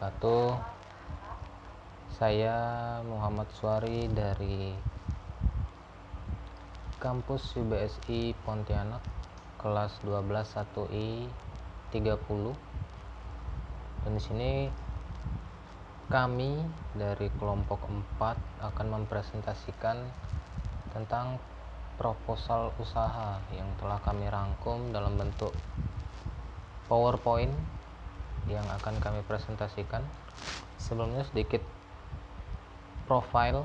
wabarakatuh. Saya Muhammad Suari dari kampus UBSI Pontianak, kelas 12 1I 30. Dan di sini kami dari kelompok 4 akan mempresentasikan tentang proposal usaha yang telah kami rangkum dalam bentuk PowerPoint yang akan kami presentasikan. Sebelumnya sedikit profil.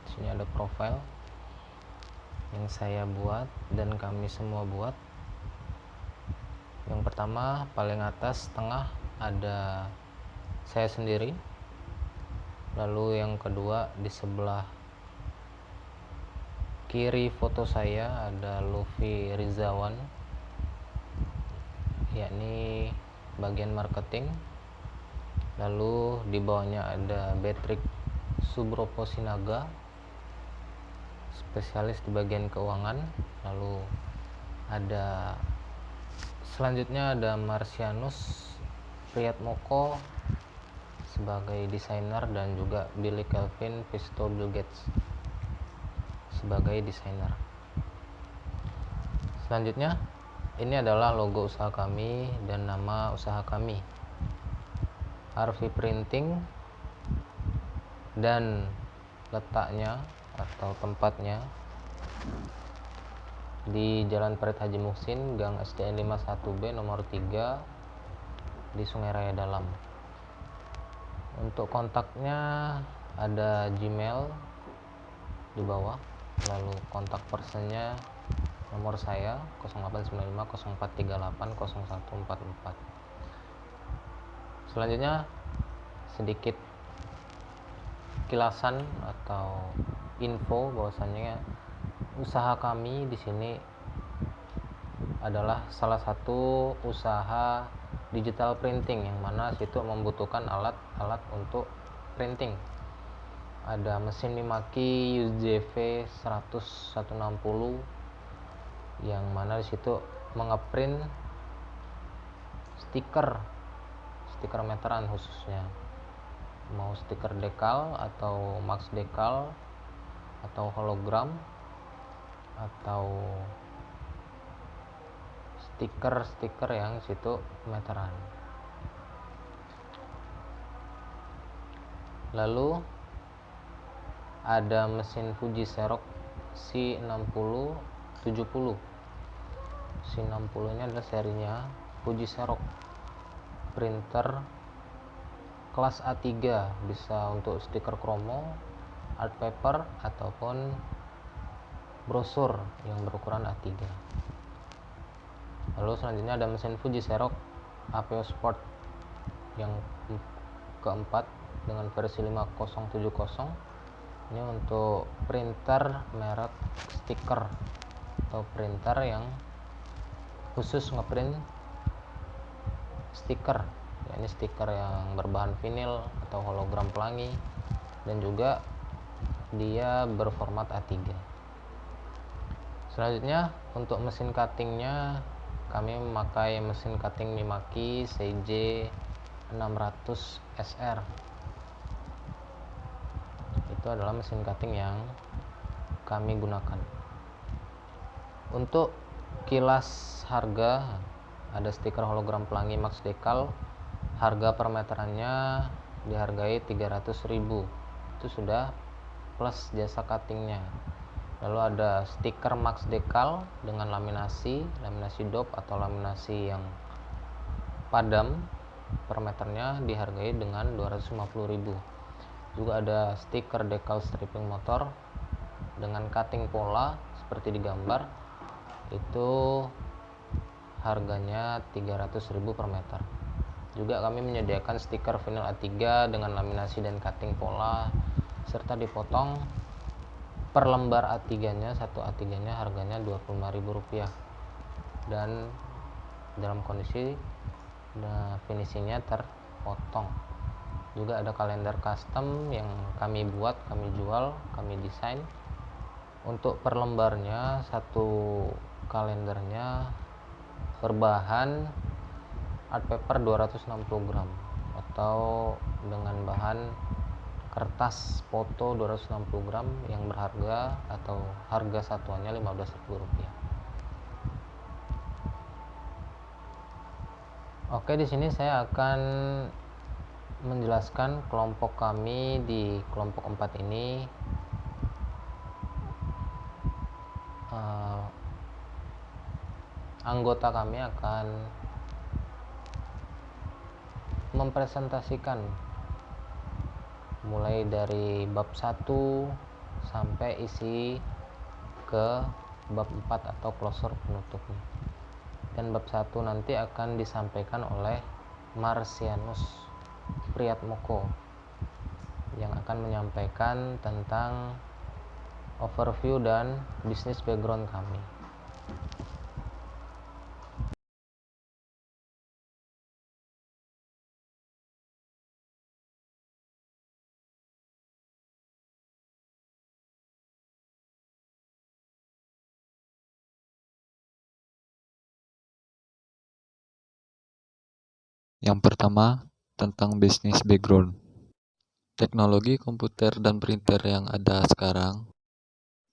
Di sini ada profil yang saya buat dan kami semua buat. Yang pertama, paling atas tengah ada saya sendiri. Lalu yang kedua, di sebelah kiri foto saya ada Luffy Rizawan, yakni bagian marketing. Lalu di bawahnya ada Patrick Subropo Sinaga, spesialis di bagian keuangan. Lalu ada selanjutnya ada Marsianus Priyatmoko sebagai desainer, dan juga Billy Kelvin Pisto Bill Gates sebagai desainer. Selanjutnya, ini adalah logo usaha kami dan nama usaha kami, Harvey Printing, dan letaknya atau tempatnya di Jalan Parit Haji Muhsin, Gang SDN 51B nomor 3 di Sungai Raya Dalam. Untuk kontaknya ada Gmail di bawah, lalu kontak personnya nomor saya 089504380144. Selanjutnya sedikit kilasan atau info bahwasannya usaha kami di sini adalah salah satu usaha digital printing, yang mana situ membutuhkan alat-alat untuk printing. Ada mesin mimaki UZV 100-160 yang mana di situ mengeprint stiker meteran khususnya, mau stiker dekal atau max dekal atau hologram atau stiker yang situ meteran. Lalu ada mesin Fuji Xerox C6070. C60 ini adalah serinya Fuji Xerox, printer kelas A3, bisa untuk stiker kromo, art paper, ataupun brosur yang berukuran A3. Lalu selanjutnya ada mesin Fuji Xerox APO Sport yang keempat dengan versi 5070. Ini untuk printer merek stiker atau printer yang khusus ngeprint stiker, yakni stiker yang berbahan vinil atau hologram pelangi, dan juga dia berformat A3. Selanjutnya untuk mesin cuttingnya kami memakai mesin cutting Mimaki CJ 600 SR. Itu adalah mesin cutting yang kami gunakan. Untuk kilas harga, ada stiker hologram pelangi max dekal, harga per meterannya dihargai 300.000. Itu sudah plus jasa cuttingnya. Lalu ada stiker max dekal dengan laminasi dop atau laminasi yang padam, per meternya dihargai dengan 250.000. Juga ada stiker dekal stripping motor dengan cutting pola seperti digambar, itu harganya 300.000 per meter. Juga kami menyediakan stiker vinyl A3 dengan laminasi dan cutting pola serta dipotong per lembar A3-nya, satu A3-nya harganya Rp25.000 dan dalam kondisi finishingnya terpotong. Juga ada kalender custom yang kami buat, kami jual, kami desain. Untuk per lembarnya, satu kalendernya berbahan art paper 260 gram atau dengan bahan kertas foto 260 gram yang berharga atau harga satuannya Rp15.000. Oke, di sini saya akan menjelaskan kelompok kami di kelompok 4 ini anggota kami akan mempresentasikan mulai dari bab 1 sampai isi ke bab 4 atau closure penutupnya. Dan bab 1 nanti akan disampaikan oleh Marsianus Priyatmoko yang akan menyampaikan tentang overview dan bisnis background kami. Yang pertama, tentang bisnis background. Teknologi komputer dan printer yang ada sekarang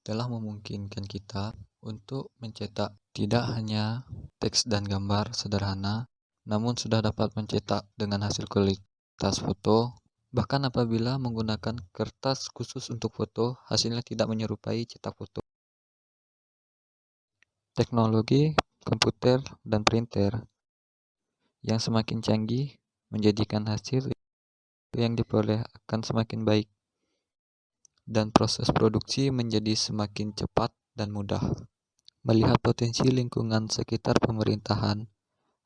telah memungkinkan kita untuk mencetak tidak hanya teks dan gambar sederhana, namun sudah dapat mencetak dengan hasil kualitas foto. Bahkan apabila menggunakan kertas khusus untuk foto, hasilnya tidak menyerupai cetak foto. Teknologi komputer dan printer yang semakin canggih menjadikan hasil yang diperoleh akan semakin baik dan proses produksi menjadi semakin cepat dan mudah. Melihat potensi lingkungan sekitar pemerintahan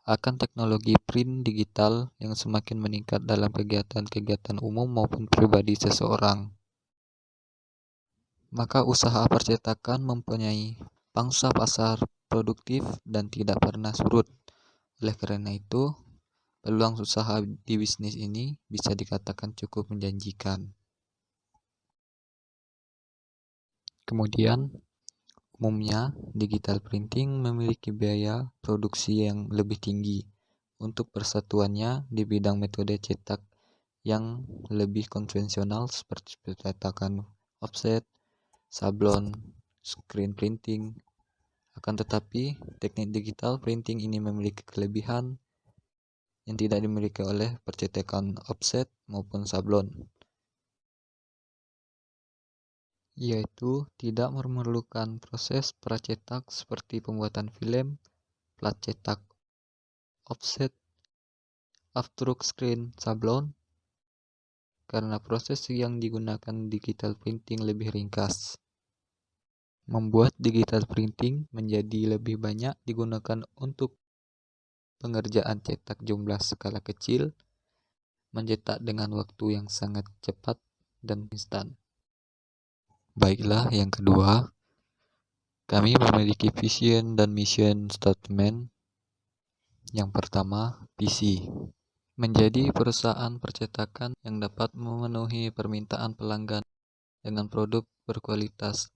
akan teknologi print digital yang semakin meningkat dalam kegiatan-kegiatan umum maupun pribadi seseorang, maka usaha percetakan mempunyai pangsa pasar produktif dan tidak pernah surut. Oleh karena itu, peluang usaha di bisnis ini bisa dikatakan cukup menjanjikan. Kemudian, umumnya digital printing memiliki biaya produksi yang lebih tinggi untuk persatuannya di bidang metode cetak yang lebih konvensional seperti pencetakan offset, sablon, screen printing. Akan tetapi, teknik digital printing ini memiliki kelebihan yang tidak dimiliki oleh percetakan offset maupun sablon, yaitu tidak memerlukan proses pracetak seperti pembuatan film, plat cetak offset, afterwork screen sablon, karena proses yang digunakan digital printing lebih ringkas. Membuat digital printing menjadi lebih banyak digunakan untuk pengerjaan cetak jumlah skala kecil, mencetak dengan waktu yang sangat cepat dan instan. Baiklah, yang kedua, kami memiliki vision dan mission statement. Yang pertama, visi. Menjadi perusahaan percetakan yang dapat memenuhi permintaan pelanggan dengan produk berkualitas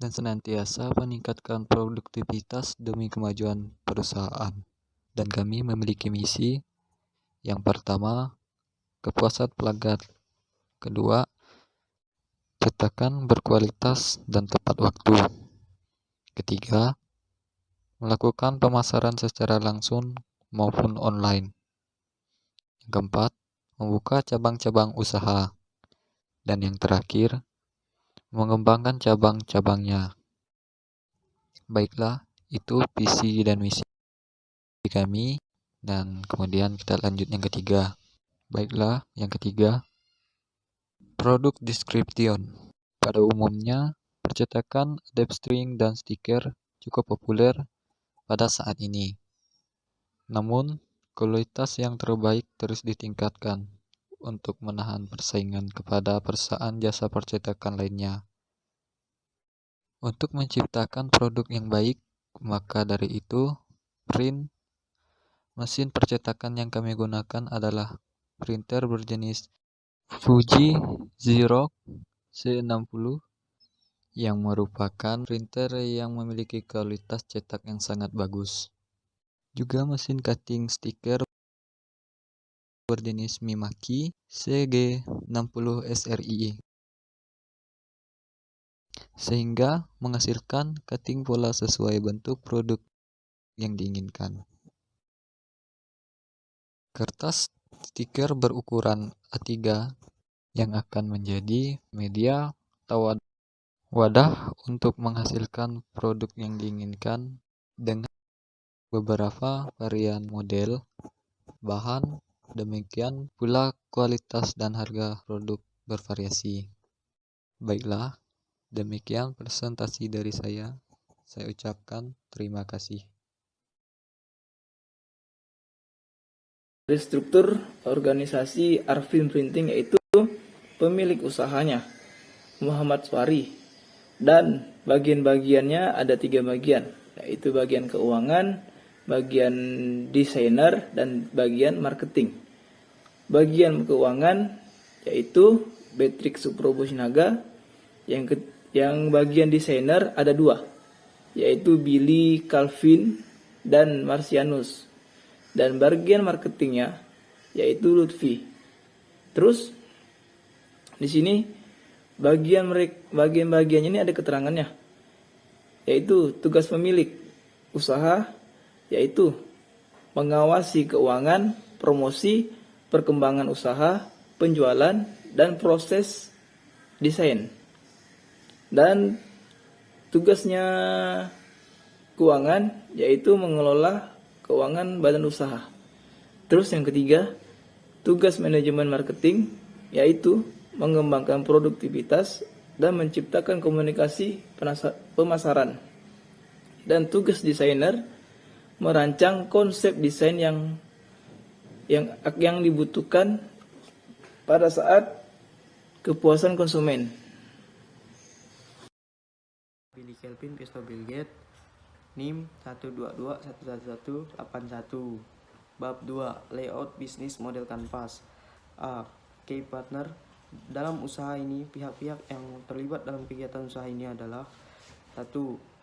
dan senantiasa meningkatkan produktivitas demi kemajuan perusahaan. Dan kami memiliki misi. Yang pertama, kepuasan pelanggan. Kedua, cetakan berkualitas dan tepat waktu. Ketiga, melakukan pemasaran secara langsung maupun online. Yang keempat, membuka cabang-cabang usaha. Dan yang terakhir, mengembangkan cabang-cabangnya. Baiklah, itu visi dan misi kami. Dan kemudian kita lanjut yang ketiga. Baiklah, yang ketiga, produk description. Pada umumnya, percetakan adhesive string dan stiker cukup populer pada saat ini. Namun, kualitas yang terbaik terus ditingkatkan untuk menahan persaingan kepada perusahaan jasa percetakan lainnya. Untuk menciptakan produk yang baik, maka dari itu, mesin percetakan yang kami gunakan adalah printer berjenis Fuji Xerox C60 yang merupakan printer yang memiliki kualitas cetak yang sangat bagus. Juga mesin cutting stiker berjenis Mimaki CG60 SRI sehingga menghasilkan cutting pola sesuai bentuk produk yang diinginkan. Kertas stiker berukuran A3 yang akan menjadi media atau wadah untuk menghasilkan produk yang diinginkan dengan beberapa varian model, bahan, demikian pula kualitas dan harga produk bervariasi. Baiklah, demikian presentasi dari saya. Saya ucapkan terima kasih. Dari struktur organisasi Arfin Printing, yaitu pemilik usahanya Muhammad Swari, dan bagian-bagiannya ada 3 bagian, yaitu bagian keuangan, bagian desainer, dan bagian marketing. Bagian keuangan yaitu Beatrix Suprobo Sinaga, yang bagian desainer ada 2, yaitu Billy Calvin dan Marcianus, dan bagian marketingnya yaitu Lutfi. Terus di sini bagian-bagiannya ini ada keterangannya, yaitu tugas pemilik usaha yaitu mengawasi keuangan, promosi, perkembangan usaha, penjualan, dan proses desain. Dan tugasnya keuangan yaitu mengelola keuangan badan usaha. Terus yang ketiga, tugas manajemen marketing yaitu mengembangkan produktivitas dan menciptakan komunikasi pemasaran. Dan tugas desainer merancang konsep desain yang dibutuhkan pada saat kepuasan konsumen. Billy Kelvin Pisto Bill Gates, NIM 122111181. Bab 2, Layout Bisnis Model Kanvas. A. Key Partner. Dalam usaha ini, pihak-pihak yang terlibat dalam kegiatan usaha ini adalah 1.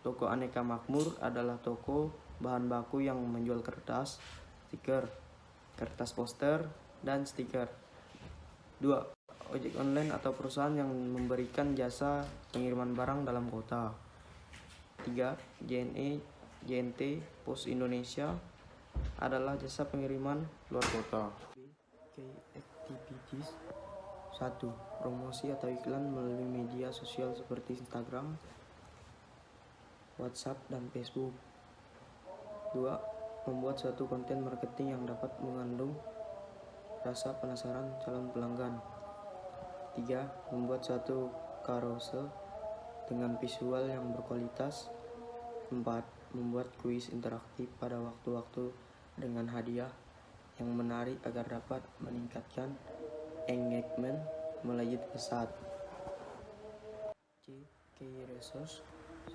Toko Aneka Makmur adalah toko bahan baku yang menjual kertas, stiker, kertas poster, dan stiker. 2. Ojek online atau perusahaan yang memberikan jasa pengiriman barang dalam kota. 3. JNT Pos Indonesia adalah jasa pengiriman luar kota. Key Activities. 1. Promosi atau iklan melalui media sosial seperti Instagram, WhatsApp, dan Facebook. 2. Membuat suatu konten marketing yang dapat mengandung rasa penasaran calon pelanggan. 3. Membuat suatu carousel dengan visual yang berkualitas. 4. Membuat kuis interaktif pada waktu-waktu dengan hadiah yang menarik agar dapat meningkatkan engagement melejit pesat. C. Key Resource.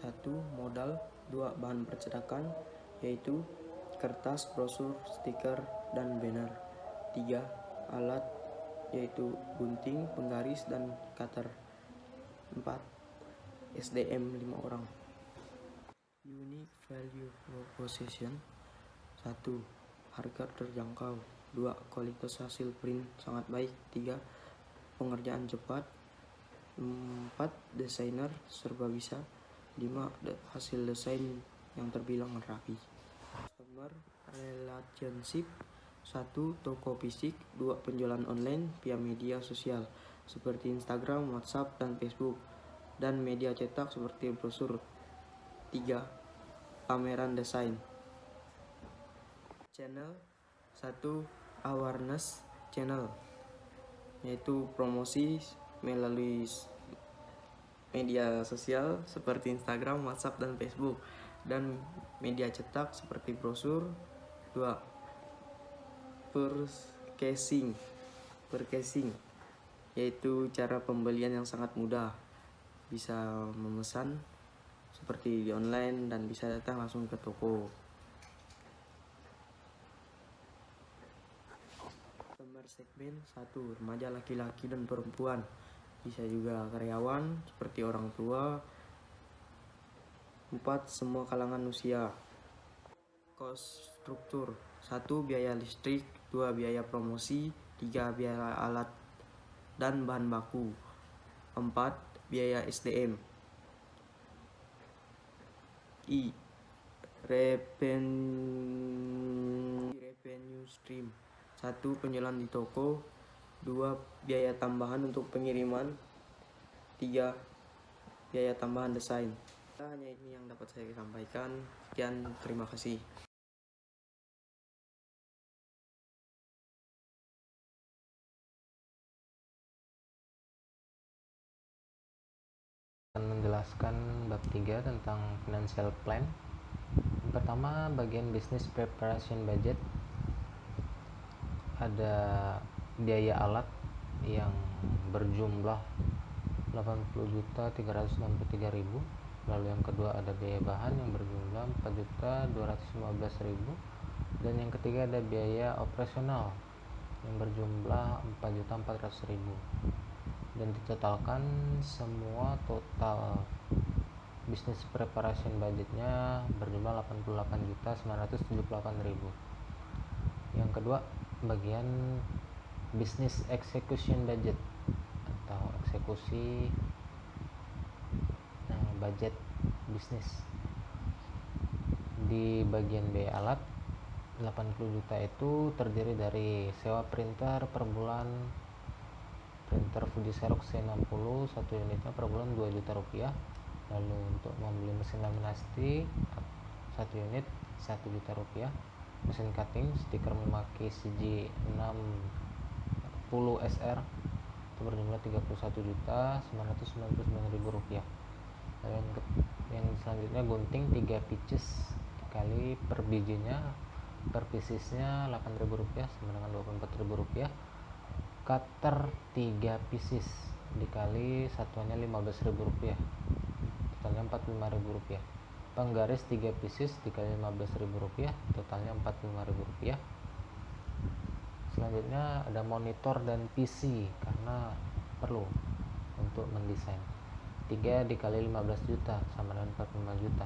1. Modal. 2. Bahan percetakan, yaitu kertas, brosur, stiker, dan banner. 3. Alat, yaitu gunting, penggaris, dan cutter. 4. SDM 5 orang. Unique Value Proposition. 1. Harga terjangkau. 2. Kualitas hasil print sangat baik. 3. Pengerjaan cepat. 4. Desainer serba bisa. 5. Hasil desain yang terbilang rapi. Customer Relationship. 1. Toko fisik. 2. Penjualan online via media sosial seperti Instagram, WhatsApp, dan Facebook, dan media cetak seperti brosur. 3. Pameran desain. Channel. 1. Awareness channel, yaitu promosi melalui media sosial seperti Instagram, WhatsApp, dan Facebook, dan media cetak seperti brosur. 2. Purchasing, yaitu cara pembelian yang sangat mudah, bisa memesan seperti di online dan bisa datang langsung ke toko. Customer segmen. 1. Remaja, laki-laki, dan perempuan, bisa juga karyawan seperti orang tua. 4. Semua kalangan usia. Cost struktur. 1. Biaya listrik. 2. Biaya promosi. 3. Biaya alat dan bahan baku. 4. Biaya SDM. I. Revenue stream. 1. Penjualan di toko. 2. Biaya tambahan untuk pengiriman. 3. Biaya tambahan desain. Hanya ini yang dapat saya sampaikan. Sekian, terima kasih. Akan menjelaskan bab 3 tentang financial plan. Yang pertama, bagian business preparation budget. Ada biaya alat yang berjumlah 80.363.000. Lalu yang kedua ada biaya bahan yang berjumlah 4.215.000. Dan yang ketiga ada biaya operasional yang berjumlah 4.400.000. Dan ditotalkan semua total business preparation budgetnya berjumlah 88.978.000. Yang kedua, bagian business execution budget atau eksekusi budget bisnis. Di bagian biaya alat 80 juta itu terdiri dari sewa printer per bulan, printer Fuji Xerox C60 satu unitnya per bulan 2 juta rupiah. Lalu untuk membeli mesin laminasi satu unit 1 juta rupiah. Mesin cutting stiker Memaki CG60 SR itu berjumlah 31.999.000 rupiah. Lalu yang selanjutnya gunting 3 pieces dikali per bijinya per piecesnya 8.000 rupiah sama dengan 24.000 rupiah. Cutter 3 pieces dikali satuannya 15.000 rupiah, totalnya 45.000 rupiah. Penggaris 3 pieces dikali 15.000 rupiah, totalnya 45.000 rupiah. Selanjutnya ada monitor dan PC karena perlu untuk mendesain. 3 dikali 15 juta sama dengan 45 juta.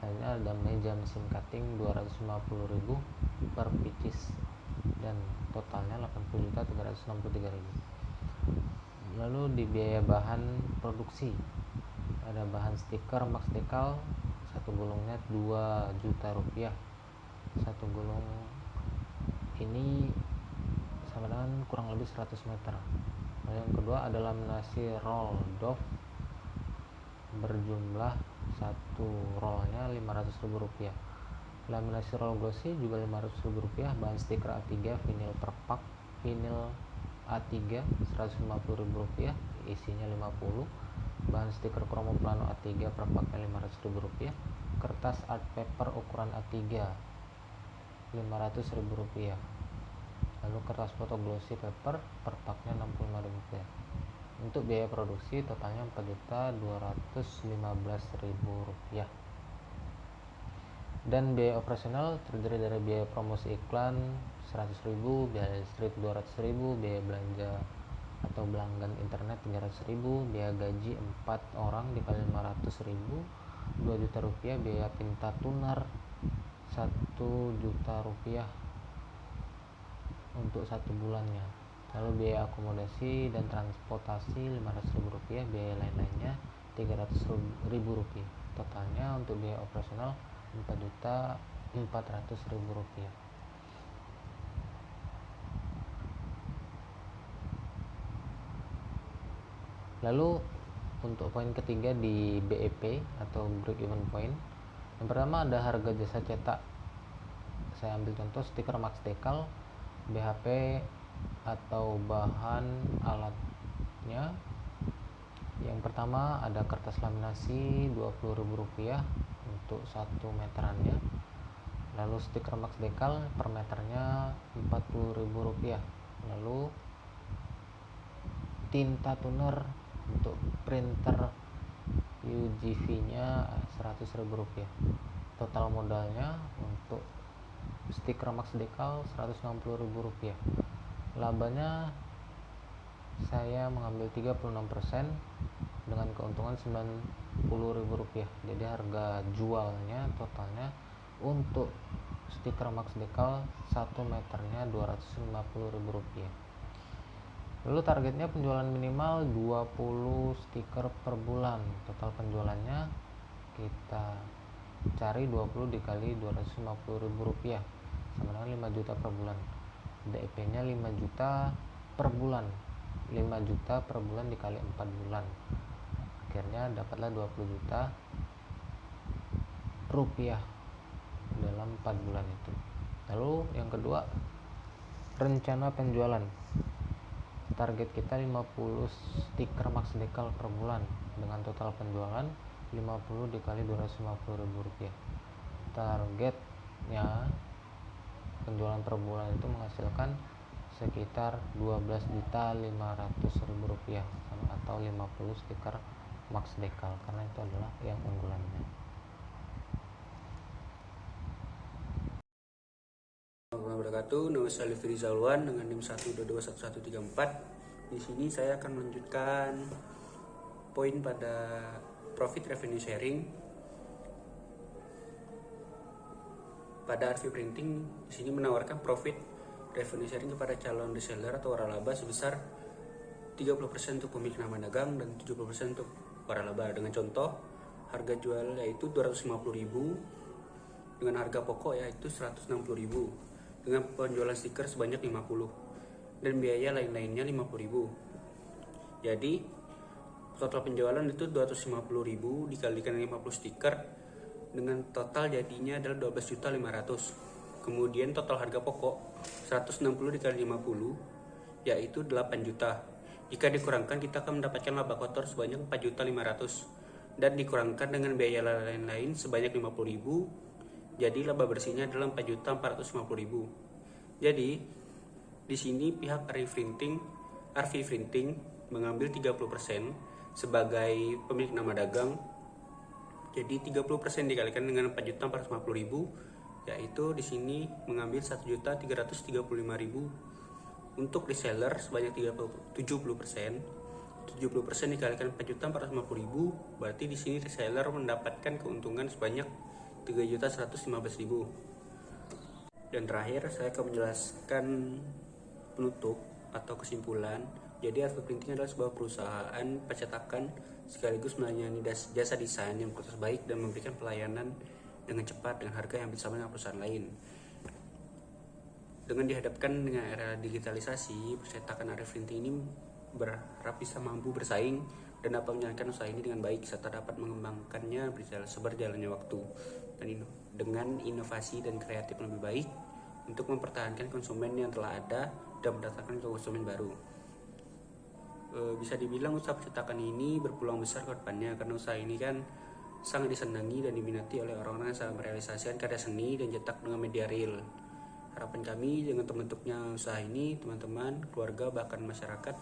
Selanjutnya ada meja mesin cutting 250.000 per pieces dan totalnya 80.363.000. Lalu di biaya bahan produksi ada bahan stiker Max Decal satu gulungnya 2 juta rupiah. Satu gulung ini sama dengan kurang lebih 100 meter. Lalu yang kedua ada laminasi roll doff berjumlah satu rollnya 500.000 rupiah. Laminasi roll glossy juga 500.000 rupiah. Bahan stiker A3 vinyl per pak, vinyl A3 150.000 rupiah, isinya 50. Bahan stiker kromo plano A3 per paknya 500.000 rupiah. Kertas art paper ukuran A3 500.000 rupiah. Lalu kertas foto glossy paper per paknya 65.000 rupiah. Untuk biaya produksi totalnya 4.215.000 rupiah. Dan biaya operasional terdiri dari biaya promosi iklan 100.000, biaya listrik 200.000, biaya belanja atau pelanggan internet 300.000, biaya gaji 4 orang dikali 500.000 2 juta rupiah, biaya tinta tuner 1 juta rupiah untuk 1 bulannya. Lalu biaya akomodasi dan transportasi 500.000 rupiah, biaya lain-lainnya 300.000 rupiah. Totalnya untuk biaya operasional 4.400.000 rupiah. Lalu untuk poin ketiga di BEP atau break even point, yang pertama ada harga jasa cetak. Saya ambil contoh stiker Max Decal, BHP atau bahan alatnya. Yang pertama ada kertas laminasi 20.000 rupiah untuk 1 meterannya. Lalu stiker Max Decal per meternya 40.000 rupiah. Lalu tinta tuner untuk printer UGV nya 100.000 rupiah. Total modalnya untuk stiker Max Decal 160.000 rupiah. Labanya saya mengambil 36% dengan keuntungan 90.000 rupiah. Jadi harga jualnya totalnya untuk stiker Max Dekal 1 meternya Rp250.000. Lalu targetnya penjualan minimal 20 stiker per bulan. Total penjualannya kita cari 20 dikali Rp250.000 sama dengan 5 juta per bulan. DP nya 5 juta per bulan. 5 juta per bulan dikali 4 bulan, akhirnya dapatlah 20 juta rupiah dalam 4 bulan itu. Lalu yang kedua, rencana penjualan. Target kita 50 stiker Max Dekal per bulan dengan total penjualan 50 dikali Rp250.000. Targetnya penjualan per bulan itu menghasilkan sekitar Rp12.500.000 atau 50 stiker Max Dekal, karena itu adalah yang unggulannya. Wabarakatuh. Nama saya Livri Zalwan dengan NIM 1221134. Di sini saya akan melanjutkan poin pada profit revenue sharing. Pada RV Printing di sini menawarkan profit revenue sharing kepada calon reseller atau waralaba sebesar 30% untuk pemilik nama dagang dan 70% untuk waralaba. Dengan contoh, harga jual yaitu Rp250.000 dengan harga pokok yaitu Rp160.000 dengan penjualan stiker sebanyak 50 dan biaya lain-lainnya Rp50.000. Jadi total penjualan itu Rp250.000 dikalikan 50 stiker dengan total jadinya adalah Rp12.500.000. Kemudian total harga pokok 160 dikali 50 yaitu 8 juta. Jika dikurangkan kita akan mendapatkan laba kotor sebanyak 4.500.000 dan dikurangkan dengan biaya lain-lain sebanyak 50.000. Jadi laba bersihnya adalah 4.450.000. Jadi di sini pihak RV Printing mengambil 30% sebagai pemilik nama dagang. Jadi 30% dikalikan dengan 4.450.000 yaitu di sini mengambil 1.335.000. Untuk reseller sebanyak 70%. 70% dikalikan 4.450.000 berarti di sini reseller mendapatkan keuntungan sebanyak 3.115.000. Dan terakhir saya akan menjelaskan penutup atau kesimpulan. Jadi RV Printing adalah sebuah perusahaan percetakan sekaligus melayani jasa desain yang kualitas baik dan memberikan pelayanan dengan cepat dengan harga yang sama dengan perusahaan lain. Dengan dihadapkan dengan era digitalisasi, percetakan RV Printing ini berharap bisa mampu bersaing dan dapat menjalankan usaha ini dengan baik serta dapat mengembangkannya seberjalannya waktu dan dengan inovasi dan kreatif yang lebih baik untuk mempertahankan konsumen yang telah ada dan mendatangkan konsumen baru. Bisa dibilang usaha percetakan ini berpeluang besar ke depannya karena usaha ini kan sangat disenangi dan diminati oleh orang-orang yang sangat merealisasikan karya seni dan cetak dengan media real. Harapan kami dengan terbentuknya usaha ini, teman-teman, keluarga, bahkan masyarakat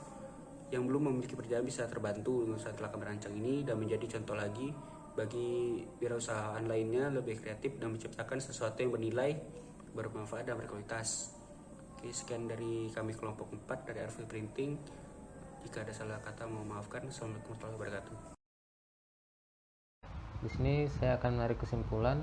yang belum memiliki pekerjaan bisa terbantu dengan usaha telah kami rancang ini dan menjadi contoh lagi bagi wirausahaan lainnya lebih kreatif dan menciptakan sesuatu yang bernilai, bermanfaat dan berkualitas. Oke, sekian dari kami kelompok 4 dari RV Printing. Jika ada salah kata mohon maafkan. Assalamualaikum warahmatullahi wabarakatuh. Di sini saya akan menarik kesimpulan,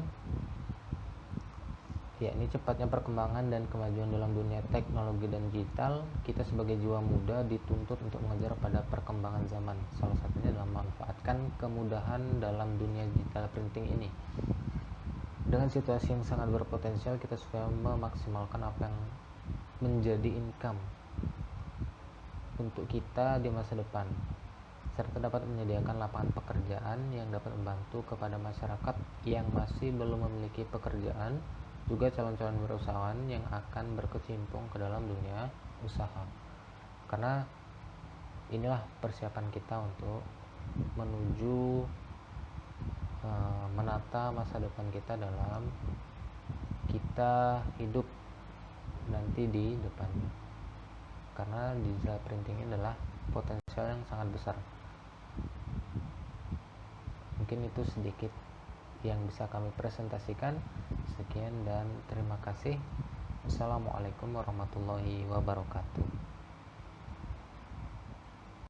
yakni cepatnya perkembangan dan kemajuan dalam dunia teknologi dan digital. Kita sebagai jiwa muda dituntut untuk mengejar pada perkembangan zaman, salah satunya dalam memanfaatkan kemudahan dalam dunia digital printing ini. Dengan situasi yang sangat berpotensial, kita supaya memaksimalkan apa yang menjadi income untuk kita di masa depan, serta dapat menyediakan lapangan pekerjaan yang dapat membantu kepada masyarakat yang masih belum memiliki pekerjaan, juga calon-calon wirausahawan yang akan berkecimpung ke dalam dunia usaha. Karena inilah persiapan kita untuk menuju menata masa depan kita dalam kita hidup nanti di depannya. Karena digital printing ini adalah potensial yang sangat besar. Mungkin itu sedikit yang bisa kami presentasikan. Sekian dan terima kasih. Wassalamualaikum warahmatullahi wabarakatuh.